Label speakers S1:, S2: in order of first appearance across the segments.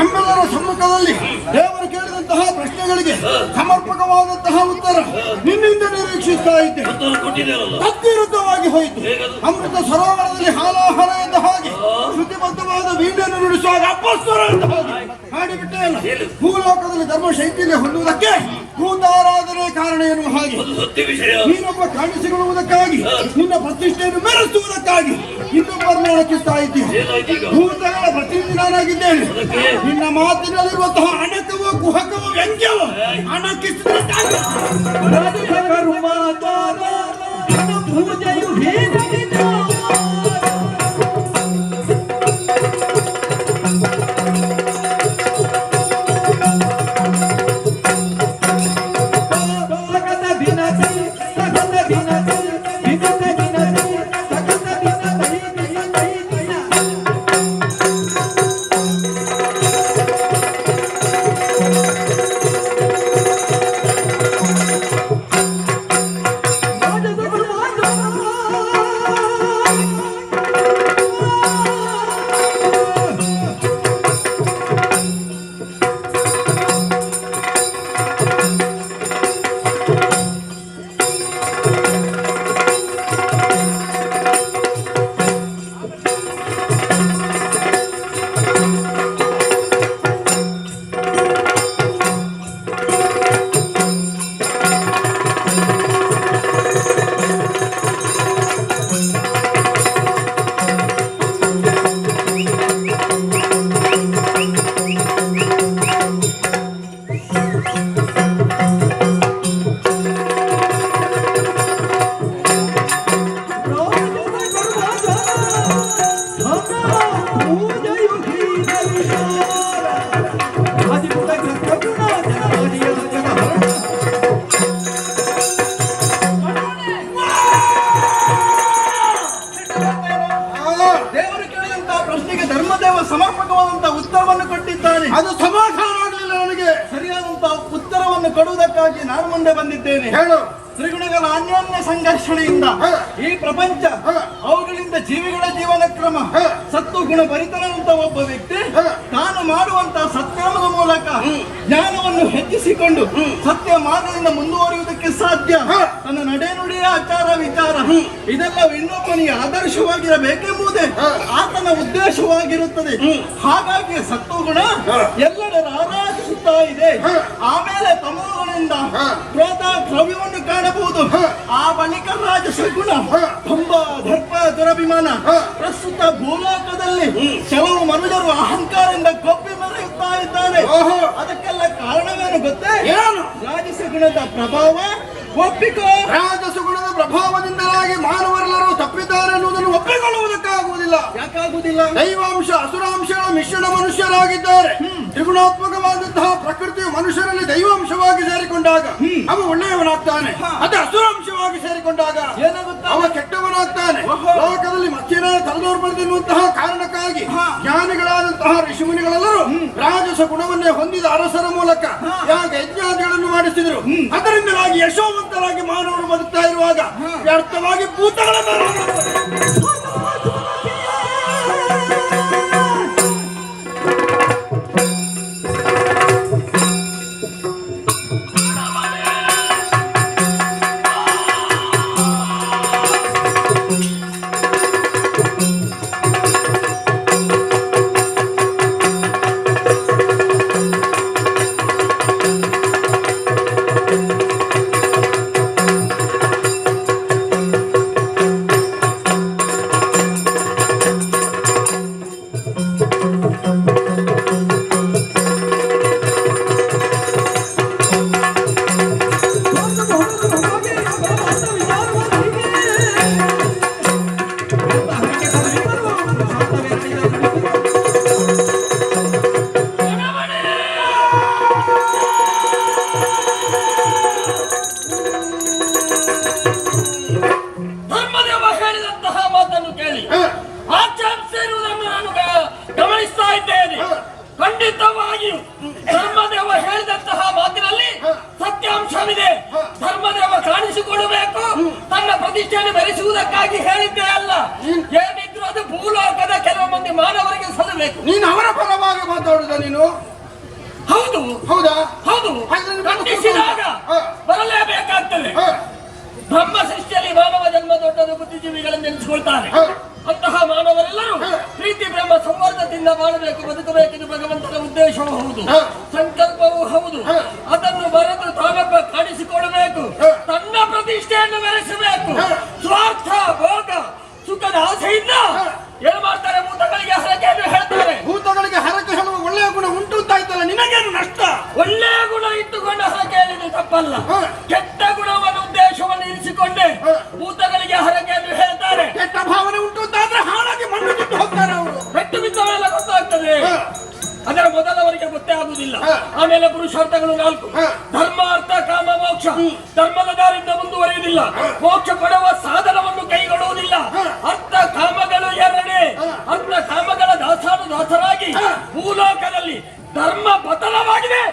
S1: ನಮ್ಮೆಲ್ಲರ ಸಮ್ಮುಖದಲ್ಲಿ ದೇವರು ಕೇಳಿದಂತಹ ಪ್ರಶ್ನೆಗಳಿಗೆ ಸಮರ್ಪಕವಾದಂತಹ ಉತ್ತರ ನಿನ್ನಿಂದ ನಿರೀಕ್ಷಿಸ್ತಾ ಇದ್ದೆ. ತದ್ವಿರುದ್ಧವಾಗಿ ಹೋಯಿತು. ಅಮೃತ ಸರೋವರದಲ್ಲಿ ಹಾಲಾಹಲ ಎಂದ ಹಾಗೆ ಶುದ್ಧಿಬದ್ಧವಾದ ವೀಣೆಯನ್ನು ನುಡಿಸುವಾಗ ಅಪ್ಪಸ್ವರ ಅಂತ ಹೋಗಿ ಹಾಡಿಬಿಟ್ಟೆ. ಭೂಲೋಕದಲ್ಲಿ ಧರ್ಮ ಶೈಥಿಲ್ಯ ಹೊಂದುವುದಕ್ಕೆ ಭೂತಾರಾಧನೆ ಕಾರಣ ಎನ್ನುವ ಹಾಗೆ ನೀನೊಬ್ಬ ಕಾಣಿಸಿಕೊಳ್ಳುವುದಕ್ಕಾಗಿ ನಿನ್ನ ಪ್ರತಿಷ್ಠೆಯನ್ನು ಮೆರೆಸುವುದಕ್ಕಾಗಿ ಇನ್ನೊಬ್ಬರನ್ನು ರಚಿಸ್ತಾ ಇದ್ದೀಯ. ಭೂತಗಳ ಪ್ರತಿನಿಧಿ ನಾನಾಗಿದ್ದೇನೆ. ನಿನ್ನ ಮಾತಿನಲ್ಲಿರುವಂತಹ ಅಣಕವೋ ಕುಹಕವೋ ವ್ಯಂಗ್ಯವೋ ಅಣಕಿಸಿದ ಸಮರ್ಪಕವಾದಂತಹ ಉತ್ತರವನ್ನು ಕೊಟ್ಟಿದ್ದಾನೆ. ಅದು ಸಮಾಧಾನ ಆಗಲಿಲ್ಲ ನನಗೆ. ಸರಿಯಾದಂತಹ ಉತ್ತರವನ್ನು ಕೊಡುವುದಕ್ಕಾಗಿ ನಾನು ಮುಂದೆ ಬಂದಿದ್ದೇನೆ. ಹೇಳು. ತ್ರಿಗುಣಗಳ ಅನ್ಯೋನ್ಯ ಸಂಘರ್ಷಣೆಯಿಂದ ಈ ಪ್ರಪಂಚ, ಅವುಗಳಿಂದ ಜೀವಿಗಳ ಜೀವನ ಕ್ರಮ, ಸತ್ತು ಗುಣ ಭರಿತನಾದಂತ ಒಬ್ಬ ವ್ಯಕ್ತಿ ತಾನು ಮಾಡುವಂತಹ ಸತ್ಕರ್ಮದ ಮೂಲಕ ಜ್ಞಾನವನ್ನು ಹೆಚ್ಚಿಸಿಕೊಂಡು ಸತ್ಯ ಮಾರ್ಗದಿಂದ ಮುಂದುವರಿಯುವುದಕ್ಕೆ ಸಾಧ್ಯ. ತನ್ನ ನಡೆ ನುಡಿಯ ಆಚಾರ ವಿಚಾರ ಇದೆಲ್ಲ ಇನ್ನೊಬ್ಬನಿಗೆ ಆದರ್ಶವಾಗಿರಬೇಕೆಂಬುದೇ ಆತನ ಉದ್ದೇಶವಾಗಿರುತ್ತದೆ. ಹಾಗಾಗಿ ಸತ್ವಗುಣ ಎಲ್ಲೆಡೆ ರಾರಾಜಿಸುತ್ತಾ ಇದೆ. ಆಮೇಲೆ ತಮೋಗುಣದಿಂದ ಕ್ರೋಧ ದ್ರವ್ಯವನ್ನು ಕಾಣಬಹುದು. ಆ ಬಳಿಕ ರಾಜಸಗುಣ ತುಂಬ ದರ್ಪ ದುರಭಿಮಾನ. ಪ್ರಸ್ತುತ ಭೂಲೋಕದಲ್ಲಿ ಕೆಲವು ಮನುಷ್ಯರು ಅಹಂಕಾರದಿಂದ ಕೊಬ್ಬಿ ಮೆರೆಯುತ್ತಾ ಇದ್ದಾರೆ. ಅದಕ್ಕೆಲ್ಲ ಕಾರಣವೇನು ಗೊತ್ತೇ? ರಾಜಸಗುಣದ ಪ್ರಭಾವ ಒಪ್ಪಿಕೋ. ರಾಜಸಗುಣದ ಪ್ರಭಾವದಿಂದಲಾಗಿ ಮಾನವರೆಲ್ಲರೂ ತಪ್ಪಿದ್ದಾರೆ ಎನ್ನುವುದನ್ನು ಒಪ್ಪಿಕೊಳ್ಳುವುದಕ್ಕಾಗುವುದಿಲ್ಲ. ಯಾಕಾಗುವುದಿಲ್ಲ? ದೈವಾಂಶ ಅಸುರಾಂಶಗಳ ಮಿಶ್ರಣ ಮನುಷ್ಯರಾಗಿದ್ದಾರೆ. ತ್ರಿಗುಣಾತ್ಮಕವಾದಂತಹ ಪ್ರಕೃತಿಯು ಮನುಷ್ಯರಲ್ಲಿ ದೈವಾಂಶವಾಗಿ ಸೇರಿಕೊಂಡಾಗ ಅವ ಒಳ್ಳೆಯವನಾಗ್ತಾನೆ. ಅದು ಅಸುರಾಂಶವಾಗಿ ಸೇರಿಕೊಂಡಾಗ ಅವ ಕೆಟ್ಟವನಾಗ್ತಾನೆ. ಲೋಕದಲ್ಲಿ ಮಧ್ಯನ ತಲೆದೋರ್ಬಾರದೆನ್ನುವಂತಹ ಕಾರಣಕ್ಕಾಗಿ ಜ್ಞಾನಿಗಳಾದಂತಹ ಋಷಿಮುನಿಗಳೆಲ್ಲರೂ ರಾಜಸ ಗುಣವನ್ನೇ ಹೊಂದಿದ ಅರಸರ ಮೂಲಕ ಯಾಗ ಯಜ್ಞಾದಿಗಳನ್ನು ಮಾಡಿಸಿದರು. ಅದರಿಂದಲಾಗಿ ಯಶೋವಂತರಾಗಿ ಮಾನವರು ಬದುಕ್ತಾ ಇರುವಾಗ ವ್ಯರ್ಥವಾಗಿ ಭೂತಗಳನ್ನು
S2: ಧರ್ಮದೇವ ಕಾಣಿಸಿಕೊಡಬೇಕು, ತನ್ನ ಪ್ರತಿಷ್ಠೆಯನ್ನು ಬೆಳೆಸುವುದಕ್ಕಾಗಿ ಹೇಳಿದ್ದೇ ಅಲ್ಲ. ಏನಿದ್ರು ಅದು ಭೂಲೋಕದ ಕೆಲವು ಮಂದಿ ಮಾನವರಿಗೆ ಸಲ್ಲಬೇಕು.
S1: ನೀನು ಅವರ ಪರವಾಗಿ ಮಾತಾಡುದ ನೀನು?
S2: ಹೌದು.
S1: ಹೌದಾ?
S2: ಹೌದು. ಖಂಡಿಸಿದಾಗ ಬರಲೇಬೇಕಾಗ್ತದೆ. ಬ್ರಹ್ಮ ಸೃಷ್ಟಿಯಲ್ಲಿ ಮಾನವ ಜನ್ಮ ದೊಡ್ಡದು ಬುದ್ಧಿಜೀವಿಗಳನ್ನು ಎನಿಸಿಕೊಳ್ತಾರೆ. ಅಂತಹ ಮಾನವರೆಲ್ಲರೂ ಪ್ರೀತಿ ಪ್ರೇಮ ಸಂವರ್ಧದಿಂದ ಬಾಳಬೇಕು, ಬದುಕಬೇಕೆಂದು ಭಗವಂತನ ಉದ್ದೇಶವೂ ಹೌದು, ಸಂಕಲ್ಪವೂ ಹೌದು. ಅದನ್ನು ಬರೆದು ತಾನೊಬ್ಬ ಕಾಣಿಸಿಕೊಳ್ಳಬೇಕು, ತನ್ನ ಪ್ರತಿಷ್ಠೆಯನ್ನು ಮೆರೆಸಬೇಕು. ಸ್ವಾರ್ಥ ಭೋಗ ಸುಖದ ಆಸೆಯಿಂದ ಏನು ಮಾಡ್ತಾರೆ? ಭೂತಗಳಿಗೆ ಹರಕೆಯನ್ನು ಹೇಳ್ತಾರೆ.
S1: ಭೂತಗಳಿಗೆ ಹರಕೆ ಹೇಳುವ ಒಳ್ಳೆಯ ಗುಣ ಉಂಟು ಅಂತಾಯ್ತಲ್ಲ, ನಿನಗೇನು ನಷ್ಟ?
S2: ಒಳ್ಳೆಯ ಗುಣ ಇಟ್ಟುಕೊಂಡು ಹರಕೆ ಹೇಳಿದ್ರೆ ತಪ್ಪಲ್ಲ. ಕೆಟ್ಟ ಗುಣವನ್ನು ಉದ್ದೇಶವನ್ನು ಇರಿಸಿಕೊಂಡೆ ಭೂತಗಳಿಗೆ ಹರಕೆಯನ್ನು ಹೇಳ್ತಾರೆ.
S1: ಕೆಟ್ಟ ಭಾವನೆ ಉಂಟು ಅಂತಾದ್ರೆ ಹಾಳಾಗಿ ಮಣ್ಣು ಬಿಟ್ಟು ಹೋಗ್ತಾರೆ ಅವರು.
S2: ಪೆಟ್ಟು ಬಿದ್ದವೆಲ್ಲ ಗೊತ್ತಾಗ್ತದೆ. ಅದರ ಮೊದಲವರಿಗೆ ಗೊತ್ತೇ ಆಗುವುದಿಲ್ಲ. ಆಮೇಲೆ ಪುರುಷಾರ್ಥಗಳು 4: ಧರ್ಮ, ಅರ್ಥ, ಕಾಮ, ಮೋಕ್ಷ. ಧರ್ಮದ ದಾರಿಯಿಂದ ಮುಂದುವರಿಯುವುದಿಲ್ಲ, ಮೋಕ್ಷ ಪಡೆಯುವ ಸಾಧನವನ್ನು ಕೈಗೊಳ್ಳುವುದಿಲ್ಲ. ಅರ್ಥ ಕಾಮಗಳು 2. ಅರ್ಥ ಕಾಮಗಳ ದಾಸರಾಗಿ ಭೂಲೋಕದಲ್ಲಿ ಧರ್ಮ ಪತನವಾಗಿದೆ.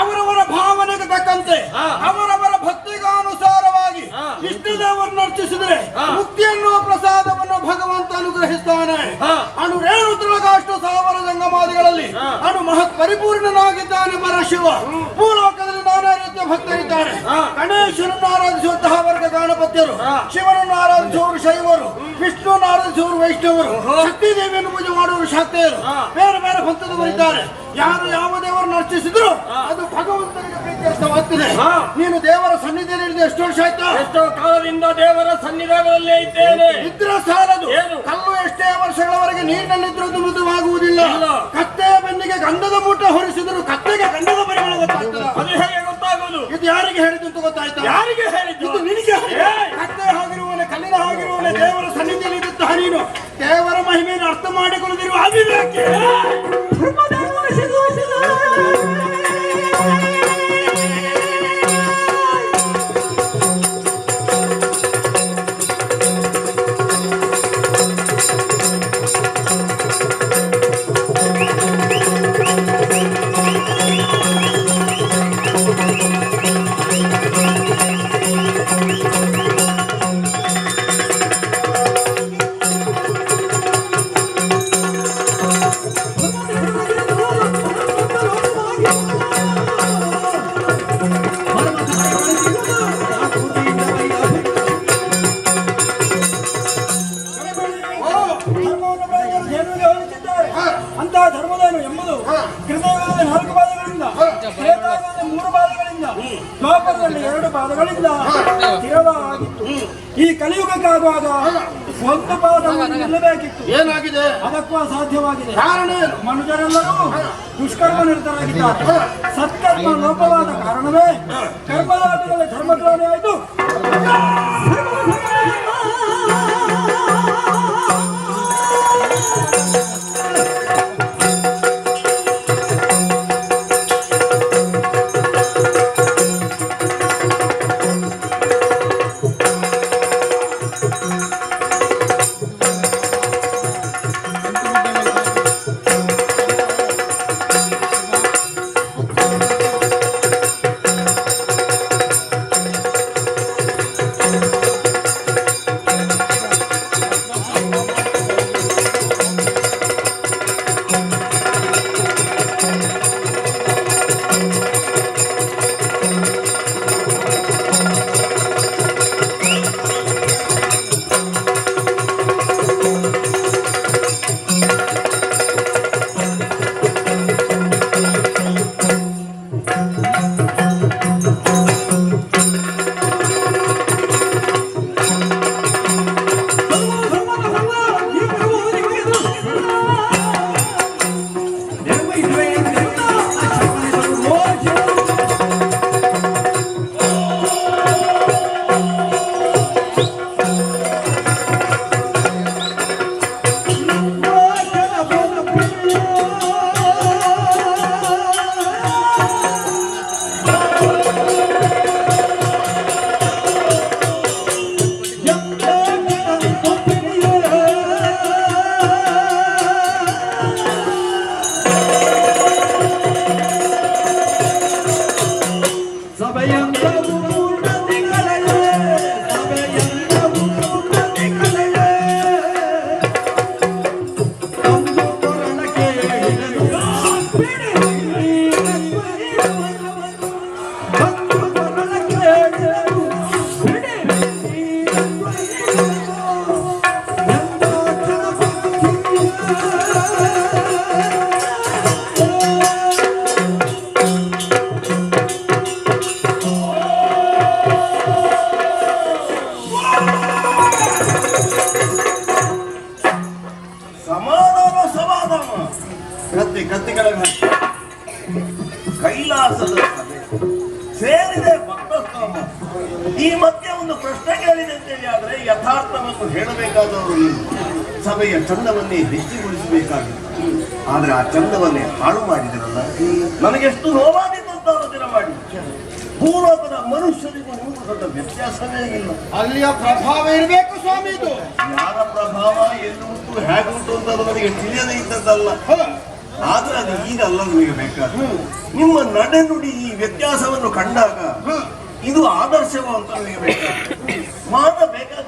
S1: ಅವರವರ ಭಾವನೆಗೆ ತಕ್ಕಂತೆ ಅವರವರ ಭಕ್ತಿಗಾನುಸಾರವಾಗಿ ಇಷ್ಟದೇವರನ್ನು ಅರ್ಚಿಸಿದರೆ ಮುಕ್ತಿಯನ್ನುವ ಪ್ರಸಾದವನ್ನು ಭಗವಂತ ಅನುಗ್ರಹಿಸ್ತಾನೆ. ಅನು ರೇಣುತ್ರಳಗಾಷ್ಟು ಸಾವಿರ ಜಂಗಮಾದಿಗಳಲ್ಲಿ ಅನು ಮಹತ್ ಪರಿಪೂರ್ಣನಾಗಿದ್ದಾನೆ ಪರಶಿವ. ಭೂಲೋಕದಲ್ಲಿ ನಾನಾ ರೀತಿಯ ಭಕ್ತರಿದ್ದಾರೆ. ಗಣೇಶನನ್ನು ಆರಾಧಿಸುವಂತಹ ವರ್ಗ ಗಾಣಪತ್ಯರು, ಶಿವನನ್ನು ಆರಾಧಿಸುವವರು ಶೈವರು, ವಿಷ್ಣುವನ್ನು ಆರಾಧಿಸುವವರು ವೈಷ್ಣವರು, ಶಕ್ತಿ ದೇವಿಯನ್ನು ಪೂಜೆ ಮಾಡುವವರು ಶಾಕ್ತೆಯರು, ಬೇರೆ ಬೇರೆ ಭಕ್ತದವರಿದ್ದಾರೆ. ಯಾರು ಯಾವ ದೇವರನ್ನು ಅರ್ಚಿಸಿದ್ರು ಅದು ಭಗವಂತನಿಗೆ ಪ್ರೀತಿಯರ್ಥವಾಗ್ತದೆ. ನೀನು ದೇವರ ಸನ್ನಿಧಿಯಲ್ಲಿ ಎಷ್ಟು ವರ್ಷ ಆಯ್ತು?
S2: ಎಷ್ಟೋ ಕಾಲದಿಂದ ದೇವರ ಸನ್ನಿಧಾನದಲ್ಲೇ ಇದ್ದೇನೆ.
S1: ಇದ್ರ ಸಾಲದು. ಕಲ್ಲು ಎಷ್ಟೇ ವರ್ಷಗಳವರೆಗೆ ನೀರಿನಲ್ಲಿದ್ರೂ ಮೃದುವಾಗುವುದಿಲ್ಲ. ಕತ್ತೆಯ ಬೆನ್ನಿಗೆ ಗಂಧದ ಮೂಟ ಹೊರಿಸಿದ್ರು ಕತ್ತೆಗೆ ಗಂಧದ ಪರಿಮಳ ಗೊತ್ತಾಗ್ತದೆ.
S2: ಅದು ಹೇಗೆ ಗೊತ್ತಾಗುವುದು?
S1: ಇದು ಯಾರಿಗೆ ಹೇಳಿದ್ದು ಅಂತ ಗೊತ್ತಾಯ್ತು?
S2: ಯಾರಿಗೆ ಹೇಳಿದ್ದು?
S1: ಇದು ನಿನಗೆ. ಕತ್ತೆ ಆಗಿರುವನೆ, ಕಲ್ಲಿನ ಆಗಿರುವನೆ ದೇವರ ಸನ್ನಿಧಿಯಲ್ಲಿ ಇರುತ್ತ ನೀನು ದೇವರ ಮಹಿಮೆಯನ್ನು ಅರ್ಥ ಮಾಡಿಕೊಳ್ಳದಿರುವ ಅವಿವೇಕ. ಅಂತಹ ಧರ್ಮದಾನು ಎಂಬುದು ಕೃತಯುಗದ 4 ಪಾದಗಳಿಂದ, ತ್ರೇತಾಯುಗದ 3 ಪಾದಗಳಿಂದ, ದ್ವಾಪರದಲ್ಲಿ 2 ಪಾದಗಳಿಂದ ಸ್ಥಿರವಾಗಿತ್ತು. ಈ ಕಲಿಯುಗಕ್ಕಾಗುವಾಗ ಒಂದು ಪಾದವನ್ನು ನಿಲ್ಲಬೇಕಿತ್ತು.
S3: ಏನಾಗಿದೆ?
S1: ಅದಕ್ಕೂ ಅಸಾಧ್ಯವಾಗಿದೆ.
S3: ಕಾರಣ ಏನು?
S1: ಮನುಷ್ಯರೆಲ್ಲರೂ ದುಷ್ಕರ್ಮ ನಿರತರಾಗಿದ್ದಾರೆ. ಸತ್ಕರ್ಮ ಲೋಪವಾದ ಕಾರಣವೇ ಕರ್ಮದಾಟದಲ್ಲಿ ಧರ್ಮದ್ರೋಹಿ ಆಯಿತು.
S3: ಕತ್ತಿಗಳ ಕೈಲಾಸದ ಸಭೆ ಸೇರಿದೆ ಭಕ್ತೋತ್ತಮ. ಈ ಮಧ್ಯೆ ಒಂದು ಪ್ರಶ್ನೆ ಕೇಳಿದೆ ಅಂತೇಳಿ ಆದ್ರೆ ಯಥಾರ್ಥವನ್ನು ಹೇಳಬೇಕಾದವರು ನೀವು ಸಭೆಯ ಚಂದವನ್ನೇ ಹೆಚ್ಚಿಗೊಳಿಸಬೇಕಾಗಿತ್ತು. ಆದ್ರೆ ಆ ಚಂದವನ್ನೇ ಹಾಳು ಮಾಡಿದಿರಲ್ಲ. ನನಗೆಷ್ಟು ನೋವಾಗಿದ್ದಂತ ದಿನ ಮಾಡಿ ಭೂಲೋಕದ ಮನುಷ್ಯರಿಗೂ ನಿಮಗೂ ದೊಡ್ಡ ವ್ಯತ್ಯಾಸವೇ ಇಲ್ಲ.
S1: ಅಲ್ಲಿಯ ಪ್ರಭಾವ ಇರಬೇಕು ಸ್ವಾಮಿ. ಇದು
S3: ಯಾರ ಪ್ರಭಾವ ಎನ್ನುವುದು ಹೇಗುಂಟು ಅಂತ ನನಗೆ ತಿಳಿಯದೇ ಇದ್ದದ್ದಲ್ಲ. ಆದ್ರೆ ಅದು ಈಗ ಅಲ್ಲ ನಿಮಗೆ ಬೇಕಾದ್ರೆ ನಿಮ್ಮ ನಡೆನುಡಿ ಈ ವ್ಯತ್ಯಾಸವನ್ನು ಕಂಡಾಗ ಇದು ಆದರ್ಶವ ಅಂತ ನಿಮಗೆ ಬೇಕಾದ್ರೆ ಮಾತ ಬೇಕಾದ